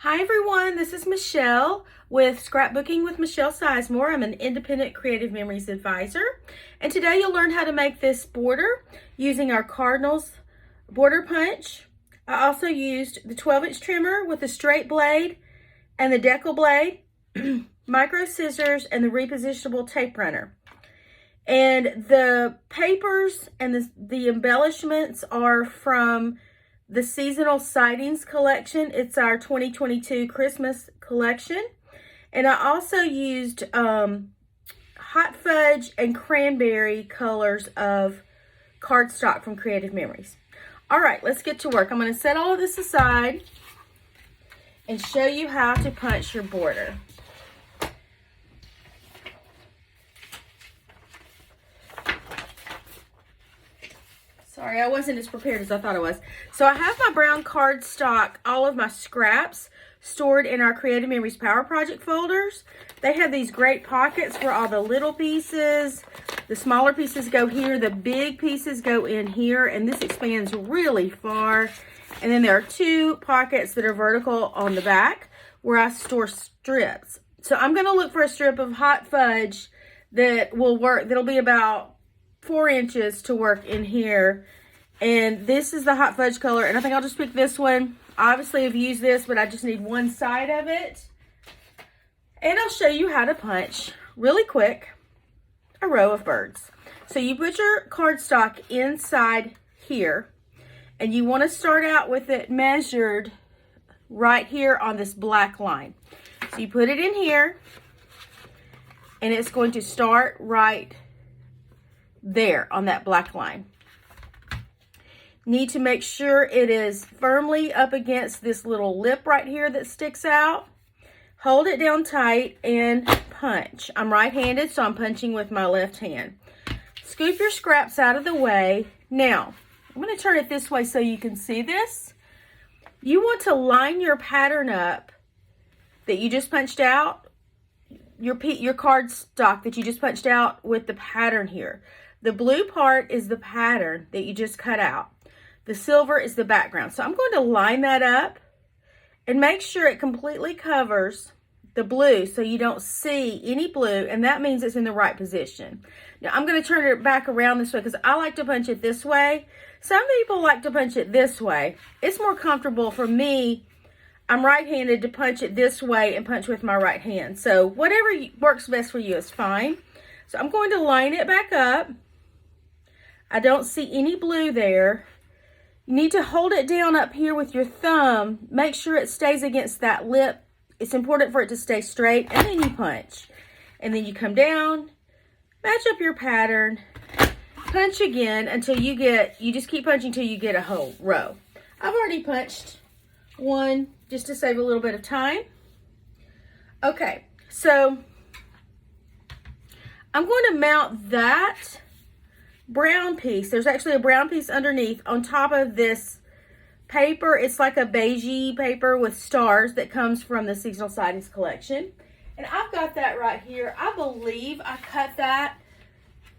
Hi everyone, this is Michelle with Scrapbooking with Michelle Sizemore. I'm an independent creative memories advisor, and today you'll learn how to make this border using our Cardinal's border punch. I also used the 12-inch trimmer with the straight blade and the decal blade, micro scissors, and the repositionable tape runner. And the papers and the embellishments are from the seasonal sightings collection. It's our 2022 Christmas collection. And I also used hot fudge and cranberry colors of cardstock from Creative Memories. All right, let's get to work. I'm going to set all of this aside and show you how to punch your border. Sorry, I wasn't as prepared as I thought I was. So I have my brown cardstock, all of my scraps stored in our Creative Memories Power Project folders. They have these great pockets for all the little pieces. The smaller pieces go here, the big pieces go in here, and this expands really far. And then there are two pockets that are vertical on the back where I store strips. So I'm gonna look for a strip of hot fudge that will work, that'll be about 4 inches to work in here. And this is the hot fudge color, and I think I'll just pick this one. Obviously I've used this, but I just need one side of it. And I'll show you how to punch really quick a row of birds. So you put your cardstock inside here, and you want to start out with it measured right here on this black line. So you put it in here, and it's going to start right there on that black line. Need to make sure it is firmly up against this little lip right here that sticks out. Hold it down tight and punch. I'm right-handed, so I'm punching with my left hand. Scoop your scraps out of the way. Now, I'm going to turn it this way so you can see this. You want to line your pattern up that you just punched out, your cardstock that you just punched out with the pattern here. The blue part is the pattern that you just cut out. The silver is the background. So I'm going to line that up and make sure it completely covers the blue so you don't see any blue, and that means it's in the right position. Now I'm going to turn it back around this way because I like to punch it this way. Some people like to punch it this way. It's more comfortable for me. I'm right-handed to punch it this way and punch with my right hand. So whatever works best for you is fine. So I'm going to line it back up. I don't see any blue there. You need to hold it down up here with your thumb. Make sure it stays against that lip. It's important for it to stay straight, and then you punch. And then you come down, match up your pattern, punch again until you just keep punching until you get a whole row. I've already punched one just to save a little bit of time. Okay, so I'm going to mount that brown piece. There's actually a brown piece underneath on top of this paper. It's like a beigey paper with stars that comes from the seasonal sightings collection. And I've got that right here. I believe I cut that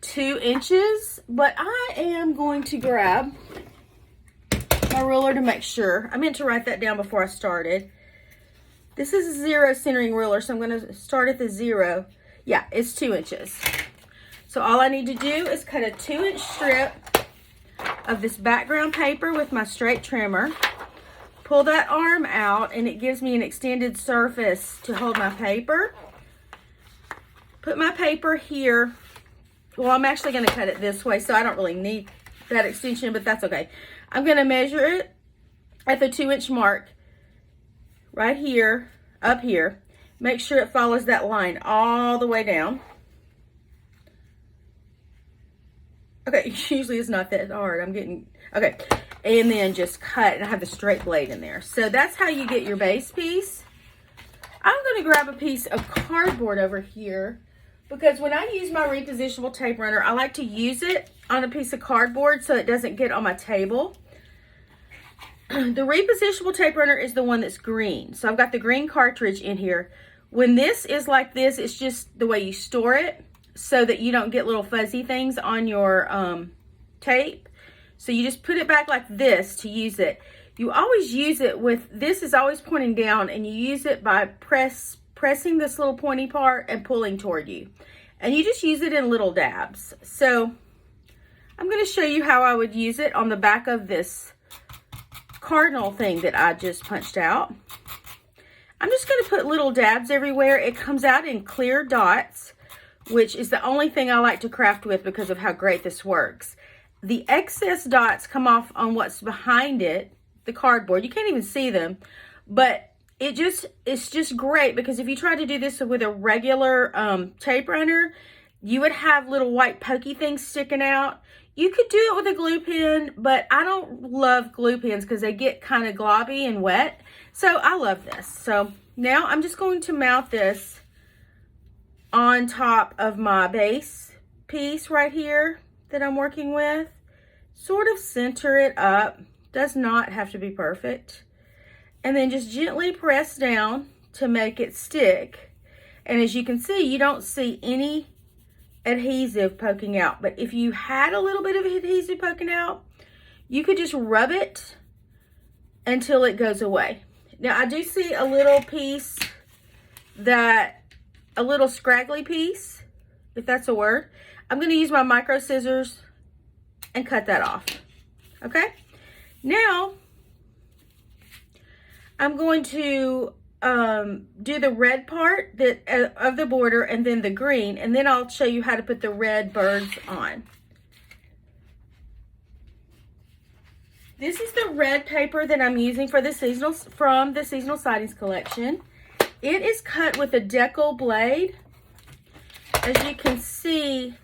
2 inches, but I am going to grab my ruler to make sure. I meant to write that down before I started. This is a 0 centering ruler, so I'm going to start at the 0. Yeah, it's 2 inches. So all I need to do is cut a 2-inch strip of this background paper with my straight trimmer. Pull that arm out, and it gives me an extended surface to hold my paper. Put my paper here. Well, I'm actually going to cut it this way, so I don't really need that extension, but that's okay. I'm going to measure it at the 2-inch mark right here, up here. Make sure it follows that line all the way down. Okay, usually it's not that hard. Okay. And then just cut, and I have the straight blade in there. So that's how you get your base piece. I'm going to grab a piece of cardboard over here because when I use my repositionable tape runner, I like to use it on a piece of cardboard so it doesn't get on my table. The repositionable tape runner is the one that's green. So I've got the green cartridge in here. When this is like this, it's just the way you store it so that you don't get little fuzzy things on your tape. So you just put it back like this to use it. You always use it with, this is always pointing down, and you use it by pressing this little pointy part and pulling toward you. And you just use it in little dabs. So I'm going to show you how I would use it on the back of this Cardinal thing that I just punched out. I'm just going to put little dabs everywhere. It comes out in clear dots, which is the only thing I like to craft with because of how great this works. The excess dots come off on what's behind it, the cardboard. You can't even see them, but it's just great because if you try to do this with a regular tape runner, you would have little white pokey things sticking out. You could do it with a glue pen, but I don't love glue pens because they get kind of globby and wet. So I love this. So now I'm just going to mount this on top of my base piece right here that I'm working with. Sort of center it up. Does not have to be perfect. And then just gently press down to make it stick. And as you can see, you don't see any adhesive poking out. But if you had a little bit of adhesive poking out, you could just rub it until it goes away. Now I do see a little piece a little scraggly piece, if that's a word. I'm going to use my micro scissors and cut that off. Okay? Now I'm going to do the red part of the border and then the green, and then I'll show you how to put the red birds on. This is the red paper that I'm using for the from the Seasonal Sightings collection. It is cut with a decal blade. As you can see,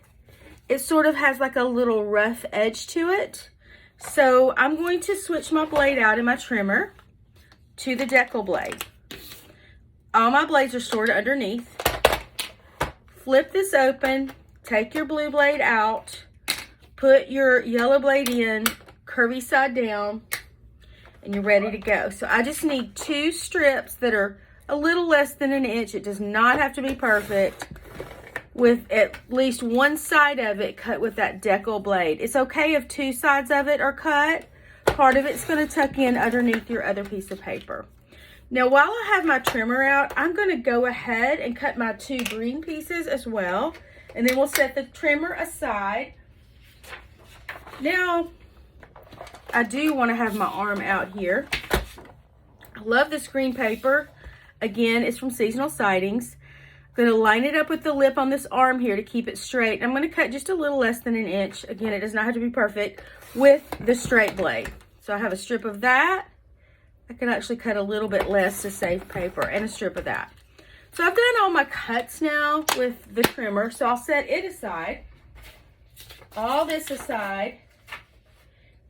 it sort of has like a little rough edge to it. So I'm going to switch my blade out in my trimmer to the decal blade. All my blades are stored underneath. Flip this open, take your blue blade out, put your yellow blade in, curvy side down, and you're ready to go. So I just need 2 strips that are a little less than an inch. It does not have to be perfect, with at least one side of it cut with that decal blade. It's okay if 2 sides of it are cut. Part of it's going to tuck in underneath your other piece of paper. Now while I have my trimmer out, I'm going to go ahead and cut my 2 green pieces as well, and then we'll set the trimmer aside. Now I do want to have my arm out here. I love this green paper. Again, it's from Seasonal Sightings. I'm going to line it up with the lip on this arm here to keep it straight. I'm going to cut just a little less than an inch. Again, it does not have to be perfect, with the straight blade. So I have a strip of that. I can actually cut a little bit less to save paper, and a strip of that. So I've done all my cuts now with the trimmer. So I'll set it aside. All this aside.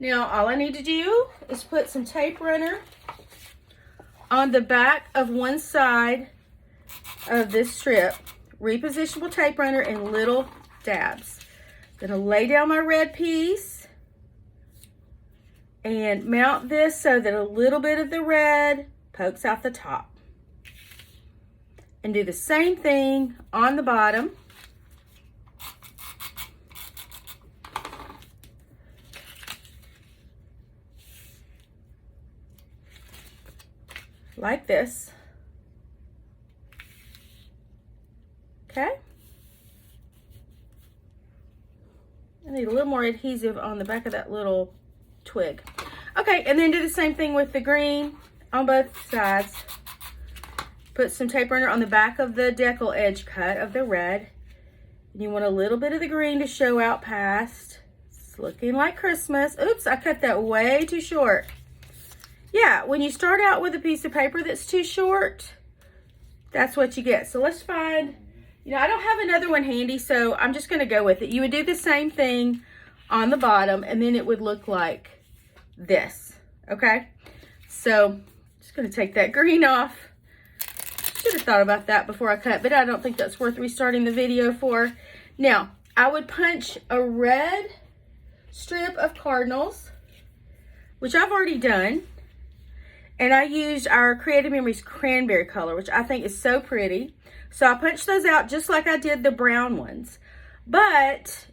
Now all I need to do is put some tape runner on the back of one side of this strip. Repositionable tape runner in little dabs. I'm gonna lay down my red piece and mount this so that a little bit of the red pokes out the top. And do the same thing on the bottom. Like this. Okay. I need a little more adhesive on the back of that little twig. Okay, and then do the same thing with the green on both sides. Put some tape runner on the back of the decal edge cut of the red. And you want a little bit of the green to show out past. It's looking like Christmas. Oops, I cut that way too short. Yeah, when you start out with a piece of paper that's too short, that's what you get. So let's find, I don't have another one handy, so I'm just going to go with it. You would do the same thing on the bottom, and then it would look like this, okay? So just going to take that green off. Should have thought about that before I cut, but I don't think that's worth restarting the video for. Now, I would punch a red strip of Cardinals, which I've already done. And I used our Creative Memories cranberry color, which I think is so pretty. So I punched those out just like I did the brown ones. But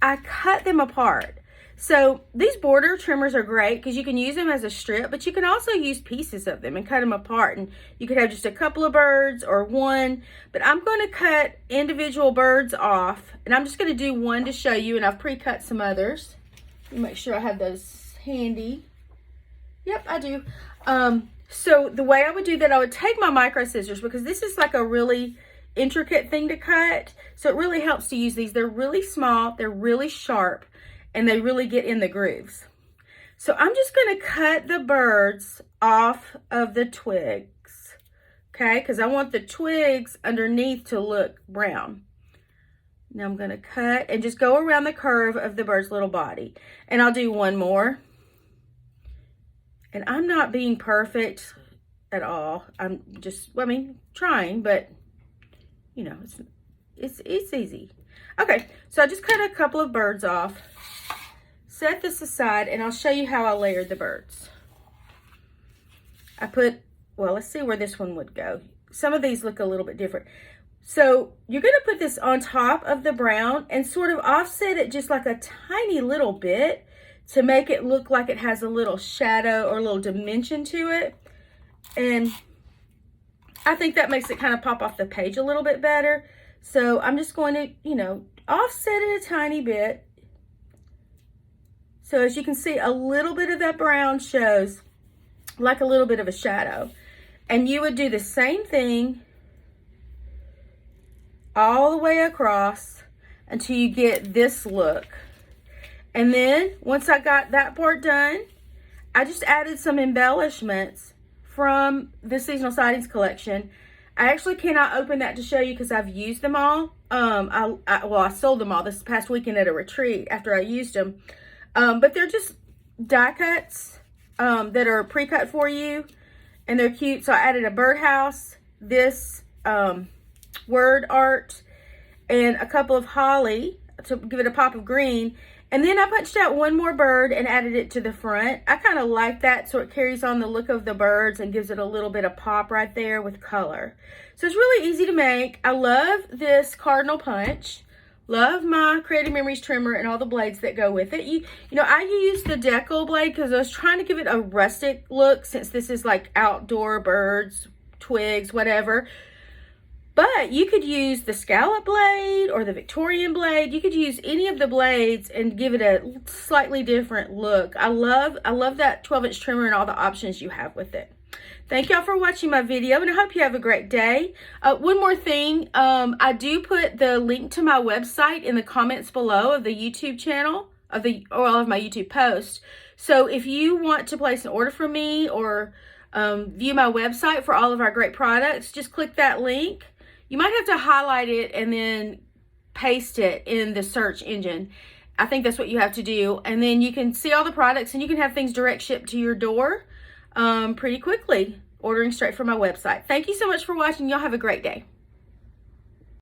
I cut them apart. So these border trimmers are great because you can use them as a strip, but you can also use pieces of them and cut them apart. And you could have just a couple of birds or one, but I'm going to cut individual birds off, and I'm just going to do one to show you, and I've pre-cut some others. Make sure I have those handy. Yep, I do. So the way I would do that, I would take my micro scissors, because this is like a really intricate thing to cut. So it really helps to use these. They're really small, they're really sharp, and they really get in the grooves. So I'm just going to cut the birds off of the twigs, okay? Because I want the twigs underneath to look brown. Now I'm going to cut and just go around the curve of the bird's little body. And I'll do one more. And I'm not being perfect at all. I'm just, well, I mean, trying, but you know, it's easy. Okay, so I just cut a couple of birds off. Set this aside, and I'll show you how I layered the birds. I put, well, let's see where this one would go. Some of these look a little bit different. So you're going to put this on top of the brown and sort of offset it just like a tiny little bit to make it look like it has a little shadow or a little dimension to it. And I think that makes it kind of pop off the page a little bit better. So I'm just going to, you know, offset it a tiny bit. So as you can see, a little bit of that brown shows like a little bit of a shadow. And you would do the same thing all the way across until you get this look. And then once I got that part done, I just added some embellishments from the Seasonal Sightings collection. I actually cannot open that to show you because I've used them all. I sold them all this past weekend at a retreat after I used them. But they're just die cuts that are pre-cut for you, and they're cute. So I added a birdhouse, this word art, and a couple of holly to give it a pop of green. And then I punched out one more bird and added it to the front. I kind of like that, so it carries on the look of the birds and gives it a little bit of pop right there with color. So it's really easy to make. I love this Cardinal punch. Love my Creative Memories trimmer and all the blades that go with it. You know, I used the decal blade because I was trying to give it a rustic look, since this is like outdoor birds, twigs, whatever. But you could use the scallop blade or the Victorian blade. You could use any of the blades and give it a slightly different look. I love that 12-inch trimmer and all the options you have with it. Thank y'all for watching my video, and I hope you have a great day. One more thing, I do put the link to my website in the comments below of the YouTube channel, of my YouTube posts. So if you want to place an order from me or view my website for all of our great products, just click that link. You might have to highlight it and then paste it in the search engine. I think that's what you have to do. And then you can see all the products, and you can have things direct shipped to your door pretty quickly, ordering straight from my website. Thank you so much for watching. Y'all have a great day.